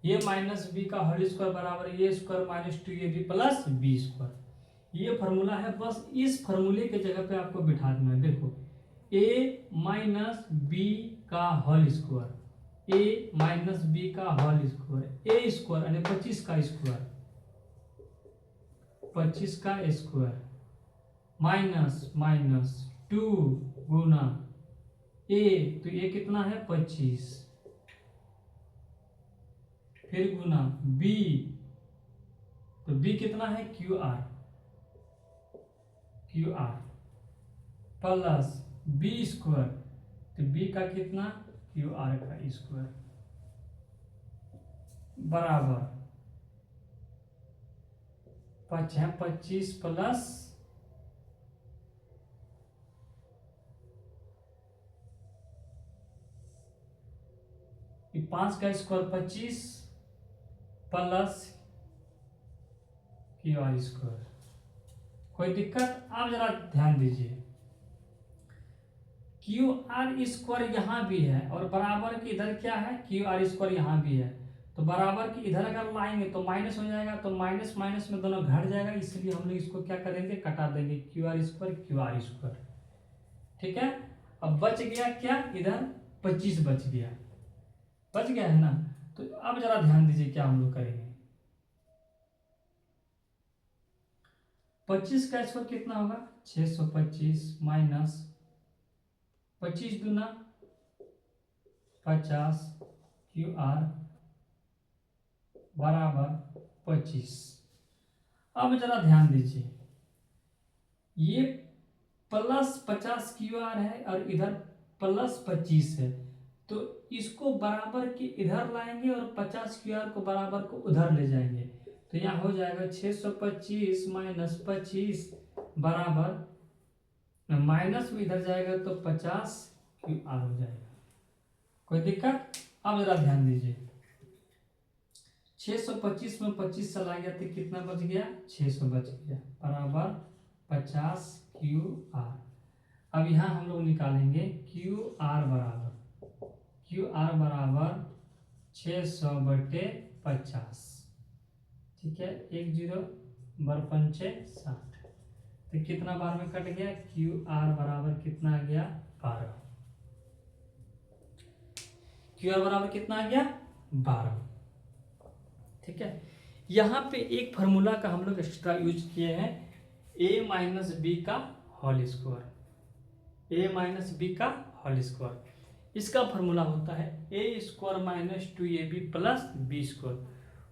ए माइनस बी का होल स्क्वायर बराबर a square minus 2ab plus B square, ये फॉर्मूला है। बस इस फॉर्मूले के जगह पे आपको बिठा देना है, देखो ए माइनस बी का होल स्क्वायर, ए माइनस बी का होल स्क्वायर, ए स्क्वायर यानी 25 का स्क्वायर, 25 का स्क्वायर माइनस माइनस 2 गुना ए, तो ए कितना है 25, फिर गुना बी, तो बी कितना है Q R plus B square, तो बी का कितना क्यू आर का स्क्वायर, बराबर 25 प्लस 5 का square 25 plus Q R square, कोई दिक्कत। आप जरा ध्यान दीजिए, क्यू आर स्क्वायर यहाँ भी है और बराबर की इधर क्या है क्यू आर स्क्वायर यहाँ भी है, तो बराबर की इधर अगर लाएंगे तो माइनस हो जाएगा, तो माइनस माइनस में दोनों घट जाएगा, इसलिए हम लोग इसको क्या करेंगे कटा देंगे, क्यू आर स्क्वायर, ठीक है। अब बच गया क्या, इधर 25 बच गया है ना, तो अब जरा ध्यान दीजिए क्या हम लोग करेंगे, 25 का स्क्वायर कितना होगा 625 माइनस 25 दूना 50 क्यू आर बराबर 25। अब जरा ध्यान दीजिए, ये प्लस 50 क्यू आर है और इधर प्लस 25 है, तो इसको बराबर के इधर लाएंगे और 50 क्यू आर को बराबर को उधर ले जाएंगे, तो यहाँ हो जाएगा 625 माइनस 25 बराबर माइनस में इधर जाएगा तो 50 क्यू आर हो जाएगा, कोई दिक्कत। अब जरा ध्यान दीजिए, 625 में 25 चला गया तो कितना बच गया 600 बच गया बराबर 50 क्यू आर। अब यहाँ हम लोग निकालेंगे क्यू आर बराबर 600/50, ठीक है, 1 0 बर पंचे 60, तो कितना बार में कट गया क्यू आर बराबर कितना आ गया 12, क्यू आर बराबर कितना आ गया 12, ठीक है। यहाँ पे एक फार्मूला का हम लोग एक्स्ट्रा यूज किए हैं, a माइनस बी का होल स्क्वायर, इसका फार्मूला होता है a square minus 2ab plus B square,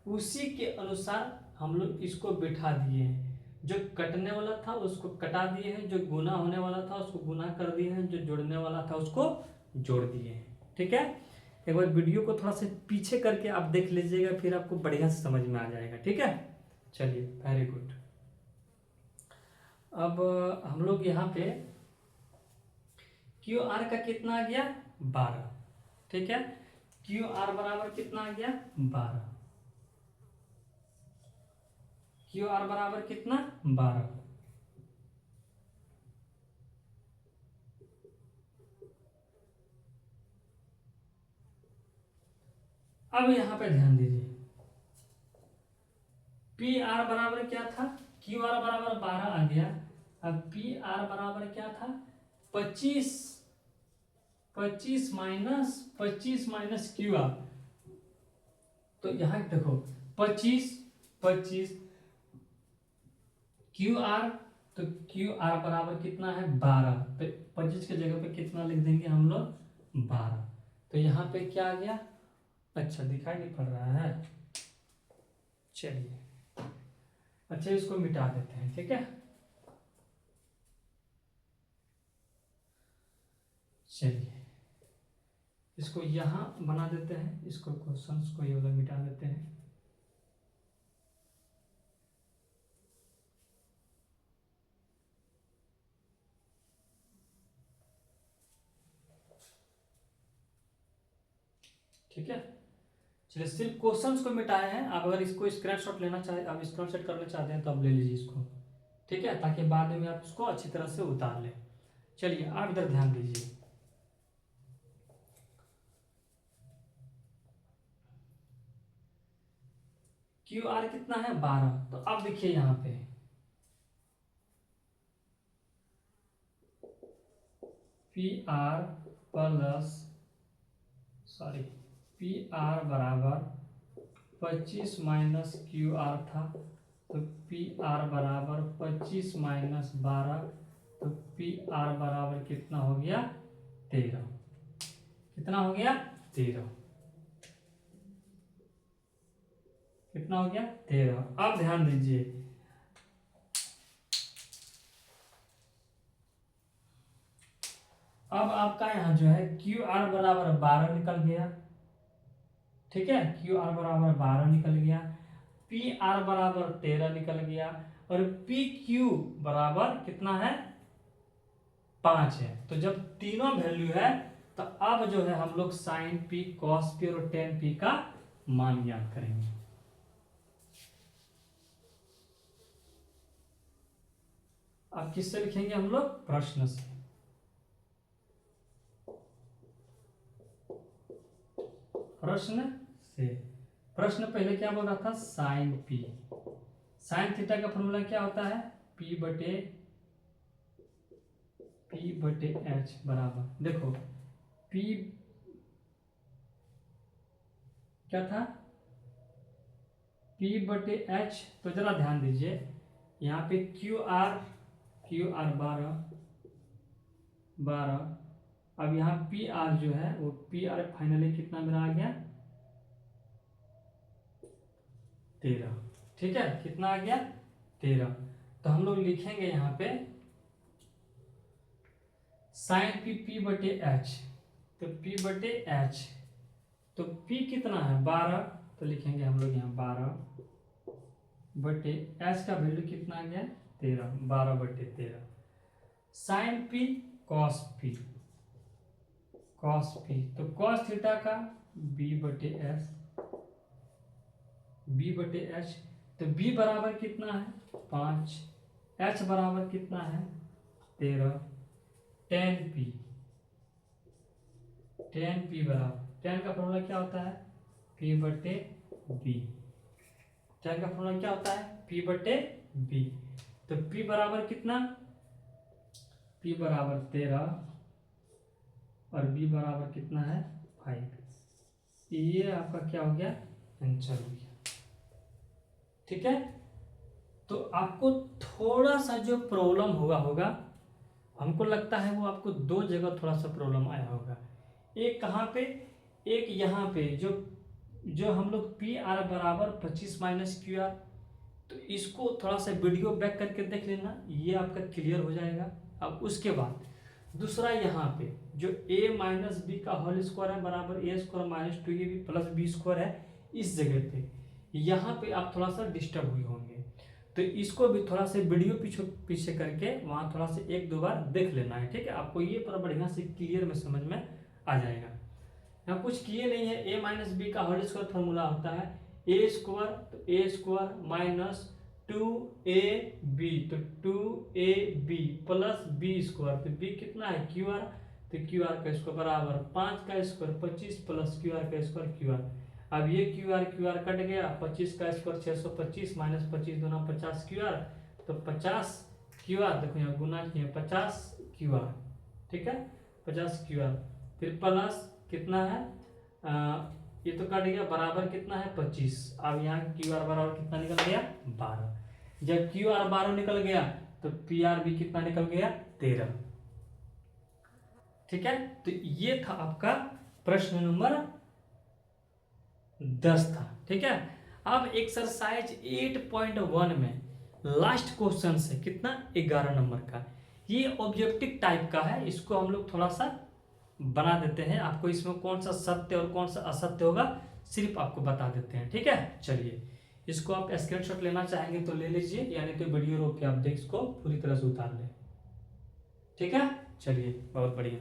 उसी के अनुसार हम लोग इसको बिठा दिए हैं, जो कटने वाला था उसको कटा दिए हैं, जो गुना होने वाला था उसको गुना कर दिए हैं, जो जोड़ने वाला था उसको जोड़ दिए हैं, ठीक है। एक बार वीडियो को थोड़ा सा पीछे करके आप देख लीजिएगा, फिर आपको बढ़िया से समझ में आ जाएगा, ठीक है। चलिए वेरी गुड। अब हम लोग यहाँ पे क्यू आर का कितना आ गया 12, ठीक है, क्यू आर बराबर कितना आ गया 12, क्यू आर बराबर कितना 12, अब यहाँ पे ध्यान दीजिए, पी आर बराबर क्या था, क्यू आर बराबर 12 आ गया। अब पी आर बराबर क्या था, 25, 25 माइनस क्यू आर। तो यहाँ देखो 25 25 क्यू आर, तो क्यू आर बराबर कितना है 12, तो 25 के जगह पे कितना लिख देंगे हम लोग, 12। तो यहाँ पे क्या आ गया, अच्छा दिखाई नहीं पड़ रहा है, चलिए अच्छा इसको मिटा देते हैं, ठीक है। चलिए इसको यहाँ बना देते हैं, इसको क्वेश्चंस को ये वाला मिटा देते हैं। ठीक है, चलिए सिर्फ क्वेश्चंस को मिटाए हैं। आप अगर इसको स्क्रीनशॉट लेना चाहे, आप स्क्रीनशॉट करना चाहते हैं तो आप ले लीजिए इसको, ठीक है, ताकि बाद में आप इसको अच्छी तरह से उतार लें। चलिए आप इधर ध्यान दीजिए, क्यू आर कितना है 12। तो अब देखिए यहाँ पे P R plus sorry P R बराबर 25 माइनस क्यू आर था, तो पी आर बराबर 25 माइनस 12, तो पी आर बराबर कितना हो गया 13। कितना हो गया 13, कितना हो गया 13। अब ध्यान दीजिए, अब आपका यहाँ जो है क्यू आर बराबर 12 निकल गया, ठीक है, क्यू आर बराबर 12 निकल गया, पी आर बराबर 13 निकल गया, और पी क्यू बराबर कितना है 5 है। तो जब तीनों वैल्यू है तो अब जो है हम लोग साइन पी, कॉस पी और टेन पी का मान ज्ञात करेंगे। अब किससे लिखेंगे हम लोग, प्रश्न से। प्रश्न से, प्रश्न पहले क्या बोल रहा था, साइन पी, साइन थीटा का फॉर्मूला क्या होता है, पी बटे एच बराबर, देखो पी क्या था, पी बटे एच। तो जरा ध्यान दीजिए यहाँ पे क्यू आर 12, अब यहाँ पी आर जो है वो पी आर फाइनली कितना मेरा आ गया 13, ठीक है, कितना आ गया 13। तो हम लोग लिखेंगे यहाँ पे साइन पी, पी बटे एच, तो पी बटे एच, तो पी कितना है 12, तो लिखेंगे हम लोग यहाँ 12 बटे एच का वैल्यू कितना आ गया 13, 12 बटे 13। साइन पी कॉस पी, तो कॉस थीटा का बी बटे एच, तो बी बराबर कितना है 5, एच बराबर कितना है 13, टेन पी बराबर, टेन का फॉर्मूला क्या होता है पी बटे बी, टेन का फॉर्मूला क्या होता है पी बटे बी। तो पी बराबर कितना, पी बराबर 13 और बी बराबर कितना है 5। ये आपका क्या हो गया आंसर हो गया, ठीक है। तो आपको थोड़ा सा जो प्रॉब्लम होगा हमको लगता है वो आपको दो जगह थोड़ा सा प्रॉब्लम आया होगा। एक कहाँ पे, एक यहाँ पे जो हम लोग पी आर बराबर 25 माइनस क्यू आर, तो इसको थोड़ा सा वीडियो बैक करके देख लेना, ये आपका क्लियर हो जाएगा। अब उसके बाद दूसरा यहाँ पे जो a माइनस बी का होल स्क्वायर है बराबर a square minus 2ab plus B square है, इस जगह पे यहाँ पे आप थोड़ा सा डिस्टर्ब हुए होंगे, तो इसको भी थोड़ा सा वीडियो पीछे करके वहाँ थोड़ा सा एक दो बार देख लेना है, ठीक है। आपको ये पूरा बढ़िया से क्लियर में समझ में आ जाएगा। यहाँ कुछ किए नहीं है, a माइनस बी का होल स्क्वायर फॉर्मूला होता है ए स्क्वायर, तो ए स्क्वायर माइनस 2ab, तो 2ab प्लस बी स्क्वायर, तो बी कितना है QR, तो QR का स्क्वायर बराबर 5 का स्क्वायर 25 प्लस QR का स्क्वायर QR। अब ये क्यू आर कट गया, 25 का स्क्वायर 625 माइनस 25 दूना 50 क्यू आर, तो 50 क्यू आर, देखो यहाँ गुना किए 50 क्यू आर, ठीक है 50 क्यू आर, फिर प्लस कितना है ये तो कट गया, बराबर कितना है 25। अब यहाँ क्यू आर बराबर कितना निकल गया 12। जब क्यू आर 12 निकल गया तो पी आर भी कितना निकल गया 13। ठीक है, तो ये था आपका प्रश्न नंबर 10 था। ठीक है, अब एक्सरसाइज 8.1 में लास्ट क्वेश्चन है कितना 11 नंबर का, ये ऑब्जेक्टिव टाइप का है, इसको हम लोग थोड़ा सा बना देते हैं, आपको इसमें कौन सा सत्य और कौन सा असत्य होगा सिर्फ आपको बता देते हैं। ठीक है, चलिए इसको आप स्क्रीनशॉट लेना चाहेंगे तो ले लीजिए, यानी तो वीडियो रोक के आप देख इसको पूरी तरह से उतार लें। ठीक है, चलिए बहुत बढ़िया,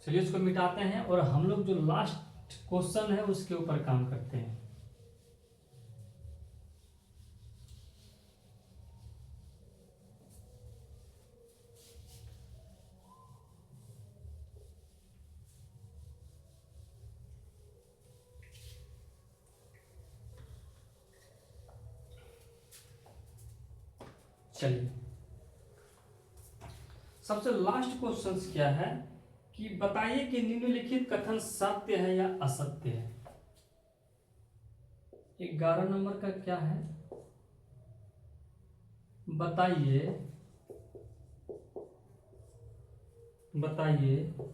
चलिए इसको मिटाते हैं और हम लोग जो लास्ट क्वेश्चन है उसके ऊपर काम करते हैं। चलिए सबसे लास्ट क्वेश्चन क्या है कि बताइए कि निम्नलिखित कथन सत्य है या असत्य है। 11 नंबर का क्या है, बताइए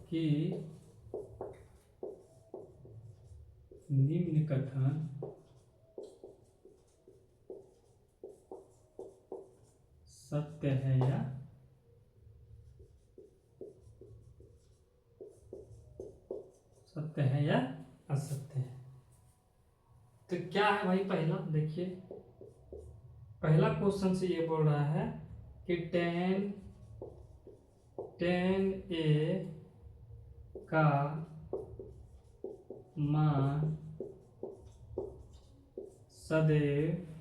कि निम्न कथन सत्य है या असत्य है। तो क्या है भाई, पहला देखिए, पहला क्वेश्चन से ये बोल रहा है कि tan a का मान सदैव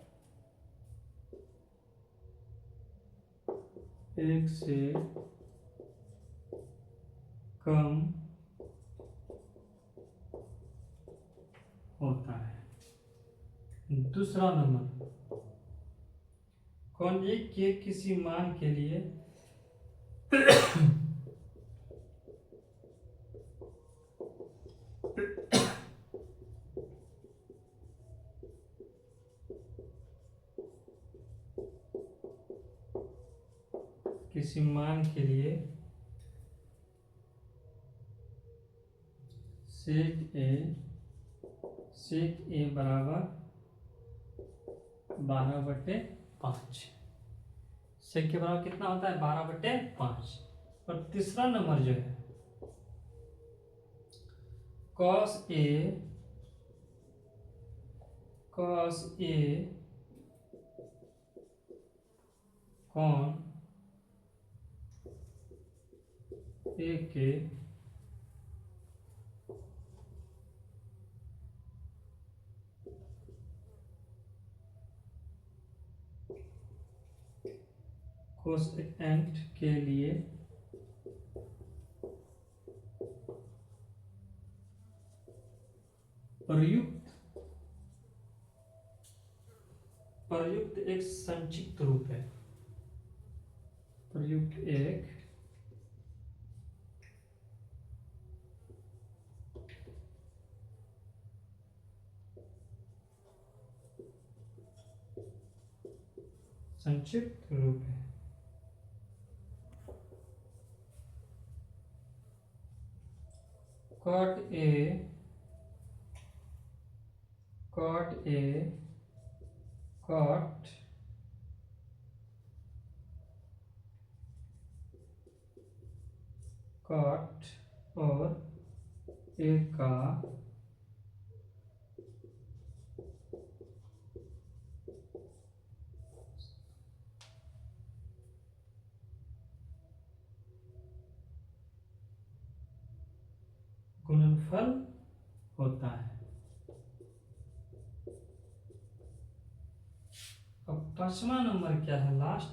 1 से कम होता है। दूसरा नंबर, कौन एक के किसी मान के लिए किसी मान के लिए सेक ए बराबर 12/5, सेक के बराबर कितना होता है 12/5। और तीसरा नंबर जो है cos a कौन ए के कोसेकेंट के लिए प्रयुक्त एक संक्षिप्त रूप है, प्रयुक्त एक संक्षिप्त रूप है। cot a cot और a का गुणनफल होता है। अब 5वां नंबर क्या है लास्ट,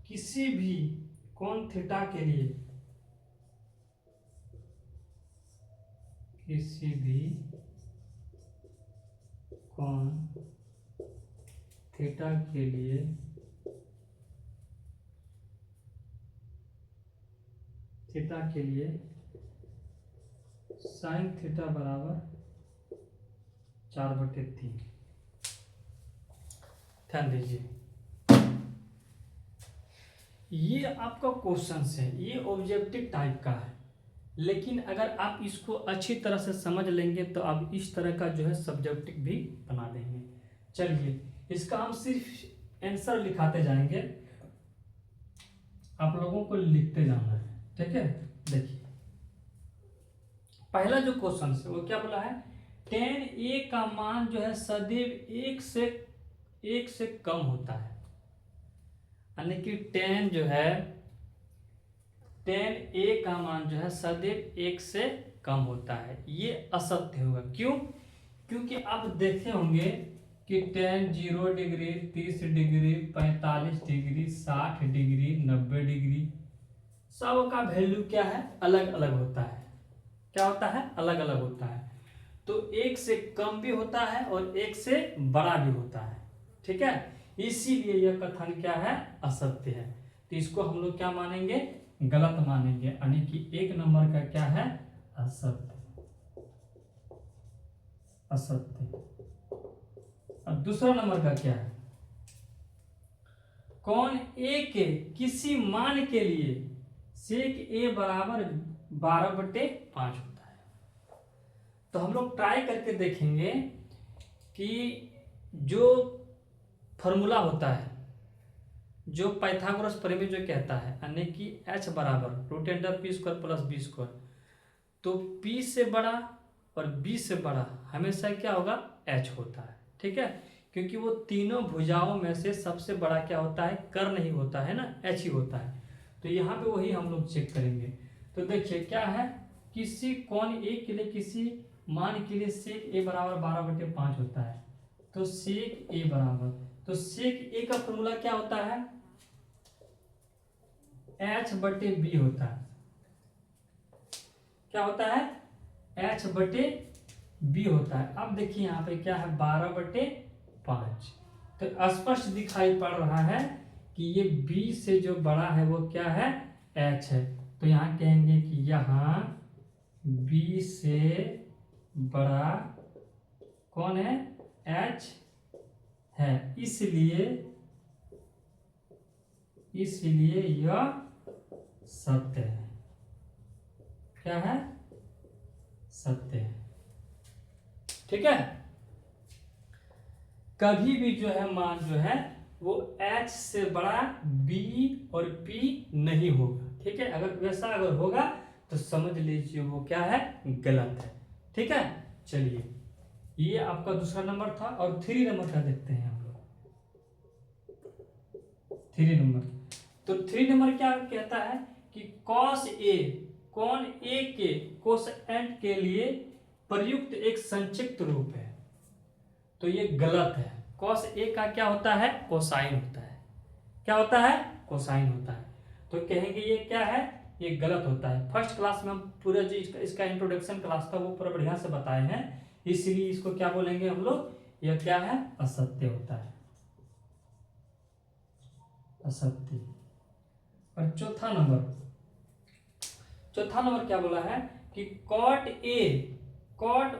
किसी भी कोण थीटा के लिए किसी भी कोण थीटा के लिए साइन थीटा बराबर 4/3। ध्यान दीजिए, ये आपका क्वेश्चन है, ये ऑब्जेक्टिव टाइप का है, लेकिन अगर आप इसको अच्छी तरह से समझ लेंगे तो आप इस तरह का जो है सब्जेक्टिव भी बना देंगे। चलिए, इसका हम सिर्फ आंसर लिखाते जाएंगे, आप लोगों को लिखते जाना है, ठीक है। देखिए, पहला जो क्वेश्चन है वो क्या बोला है, tan a का मान जो है सदैव एक से कम होता है, यानी कि tan a का मान जो है सदैव 1 से कम होता है। ये असत्य होगा। क्यों? क्योंकि आप देखे होंगे कि tan 0 degree, 30 degree, 45 degree, 60 degree, 90 degree, सबका वैल्यू क्या है, अलग अलग होता है। क्या होता है, अलग अलग होता है। तो 1 से कम भी होता है और 1 से बड़ा भी होता है, ठीक है। इसीलिए यह कथन क्या है, असत्य है। तो इसको हम लोग क्या मानेंगे, गलत मानेंगे, यानी कि 1 नंबर का क्या है, असत्य। अब दूसरा नंबर का क्या है, कोण ए के किसी मान के लिए सेक ए बराबर 12/5 होता है। तो हम लोग ट्राई करके देखेंगे कि जो फॉर्मूला होता है, जो पाइथागोरस प्रमेय जो कहता है, यानी कि h बराबर √p² प्लस b², तो p से बड़ा और b से बड़ा हमेशा क्या होगा, h होता है, ठीक है। क्योंकि वो तीनों भुजाओं में से सबसे बड़ा क्या होता है, कर्ण ही होता है ना, h ही होता है। तो यहाँ पे वही हम लोग चेक करेंगे। तो देखिए क्या है, किसी कोण a के लिए किसी मान के लिए सेक a बराबर 12/5 होता है। तो सेक a बराबर, तो सेक a का फॉर्मूला क्या होता है, h/b होता है। क्या होता है, h/b होता है। अब देखिए यहाँ पे क्या है, 12/5। तो स्पष्ट दिखाई पड़ रहा है कि ये b से जो बड़ा है वो क्या है, h है। तो यहाँ कहेंगे कि यहाँ b से बड़ा कौन है, h है, इसलिए यह सत्य है। क्या है, सत्य है, ठीक है। कभी भी जो है मान जो है वो h से बड़ा b और p नहीं होगा, ठीक है। अगर वैसा अगर होगा तो समझ लीजिए वो क्या है, गलत है, ठीक है। चलिए, ये आपका दूसरा नंबर था। और 3 नंबर का देखते हैं हम लोग। 3 नंबर, तो 3 नंबर क्या कहता है कि cos a कोण a के कोसेंट के लिए प्रयुक्त एक संक्षिप्त रूप है। तो ये गलत है। cos a का क्या होता है, कोसाइन होता है। क्या होता है, कोसाइन होता है। तो कहेंगे ये क्या है, ये गलत होता है। फर्स्ट क्लास में हम पूरा जो इसका इंट्रोडक्शन क्लास था वो पूरा बढ़िया से बताए हैं, इसलिए इसको क्या बोलेंगे हम लोग, यह क्या है, असत्य होता है, असत्य। और चौथा नंबर क्या बोला है कि कॉट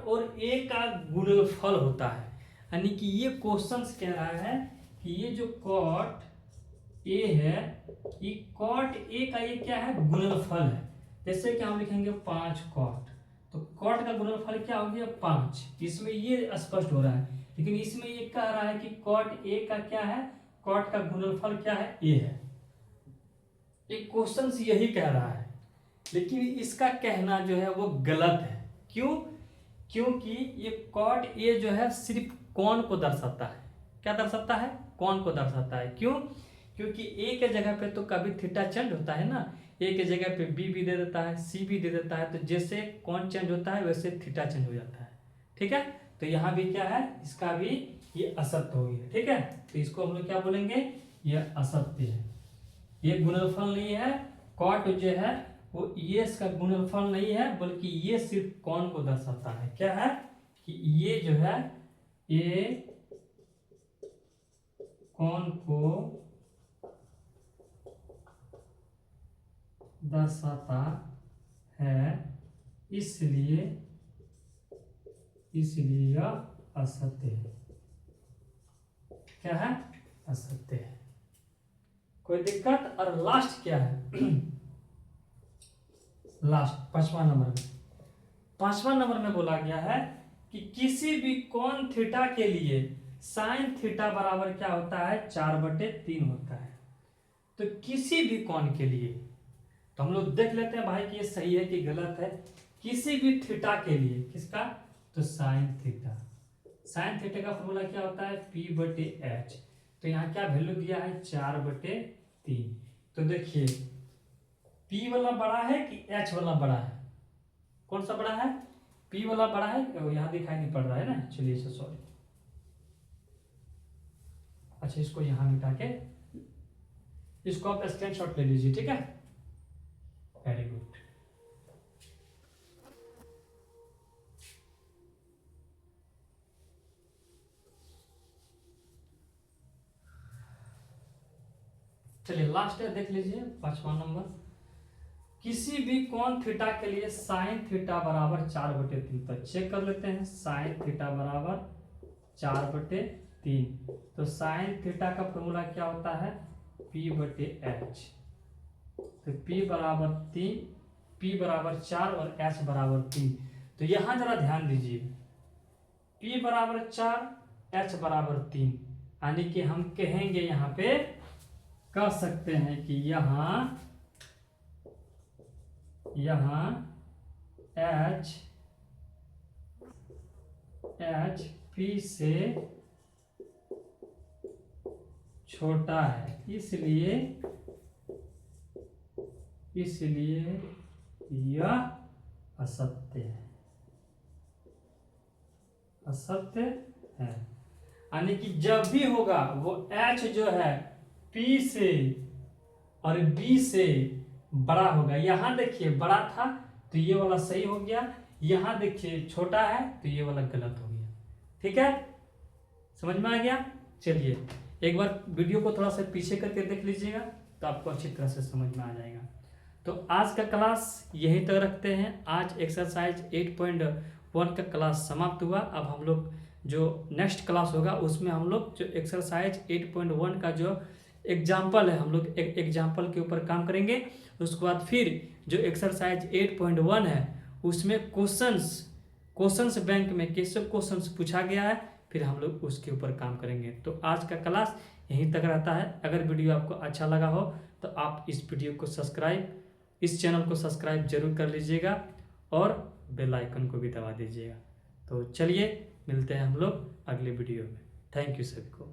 और a का गुणनफल होता है। यानी कि ये क्वेश्चन कह रहा है कि ये जो कॉट a है, ये कॉट a का ये क्या है, गुणनफल है। जैसे कि हम लिखेंगे 5 कॉट, तो कॉट का गुणनफल क्या हो गया, 5। इसमें ये स्पष्ट हो रहा है, लेकिन इसमें ये कह रहा है कि कॉट a का क्या है, कॉट का गुणनफल क्या है, a है। एक क्वेश्चन यही कह रहा है, लेकिन इसका कहना जो है वो गलत है। क्यों? क्योंकि ये कॉट a जो है सिर्फ कोण को दर्शाता है। क्या दर्शाता है, कोण को दर्शाता है। क्यों? क्योंकि a के जगह पे तो कभी थीटा चेंज होता है ना, a के जगह पे b भी दे देता है, c भी दे देता है। तो जैसे कोण चेंज होता है वैसे थीटा चेंज हो जाता है, ठीक है। तो यहाँ भी क्या है, इसका भी ये असत्य हो गया, ठीक है। तो इसको हम लोग क्या बोलेंगे, ये असत्य है, ये गुणनफल नहीं है। कॉट जो है वो ये इसका गुणनफल नहीं है, बल्कि ये सिर्फ कोण को दर्शाता है। क्या है कि ये जो है ये कोण को दर्शाता है, इसलिए यह असत्य है। क्या है? असत्य है। कोई दिक्कत? और लास्ट क्या है? लास्ट पांचवा नंबर में बोला गया है कि किसी भी कोण थीटा के लिए साइन थीटा बराबर क्या होता है? 4/3 होता है। तो किसी भी कोण के लिए, तो हम लोग देख लेते हैं भाई कि ये सही है कि गलत है। किसी भी थीटा के लिए, किसका? तो साइन थीटा का फॉर्मूला क्या होता है? P/H। तो यहाँ क्या वैल्यू दिया है? 4/3। तो देखिए P वाला बड़ा है कि H वाला बड़ा है? कौन सा बड़ा है? P वाला बड़ा है। यहाँ दिखाई नहीं पड़ रहा है ना, चलिए सॉरी। अच्छा, इसको यहाँ मिटा के इसको आप स्क्रीनशॉट ले लीजिए, ठीक है? Very good. चलिए लास्ट है, देख लीजिए पांचवा नंबर। किसी भी कोण थीटा के लिए साइन थीटा बराबर 4/3। तो चेक कर लेते हैं, साइन थीटा बराबर 4/3। तो साइन थीटा का फॉर्मूला क्या होता है? P/H। तो P बराबर 3, P बराबर 4 और H बराबर 3। तो यहां जरा ध्यान दीजिए, P बराबर 4, H बराबर 3, यानी कि हम कहेंगे यहां पे कह सकते हैं कि यहां H P से छोटा है, इसलिए यह असत्य है। असत्य है, यानी कि जब भी होगा वो H जो है P से और B से बड़ा होगा। यहां देखिए बड़ा था तो ये वाला सही हो गया, यहां देखिए छोटा है तो ये वाला गलत हो गया। ठीक है, समझ में आ गया? चलिए एक बार वीडियो को थोड़ा सा पीछे करके देख लीजिएगा तो आपको अच्छी तरह से समझ में आ जाएगा। तो आज का क्लास यहीं तक रखते हैं। आज एक्सरसाइज 8.1 का क्लास समाप्त हुआ। अब हम लोग जो नेक्स्ट क्लास होगा उसमें हम लोग जो एक्सरसाइज 8.1 का जो एग्जाम्पल है, हम लोग एक एग्जाम्पल के ऊपर काम करेंगे। उसके बाद फिर जो एक्सरसाइज 8.1 है उसमें क्वेश्चंस बैंक में कैसे क्वेश्चंस पूछा गया है, फिर हम लोग उसके ऊपर काम करेंगे। तो आज का क्लास यहीं तक रहता है। अगर वीडियो आपको अच्छा लगा हो तो आप इस चैनल को सब्सक्राइब जरूर कर लीजिएगा और बेल आइकन को भी दबा दीजिएगा। तो चलिए मिलते हैं हम लोग अगले वीडियो में। थैंक यू सभी को।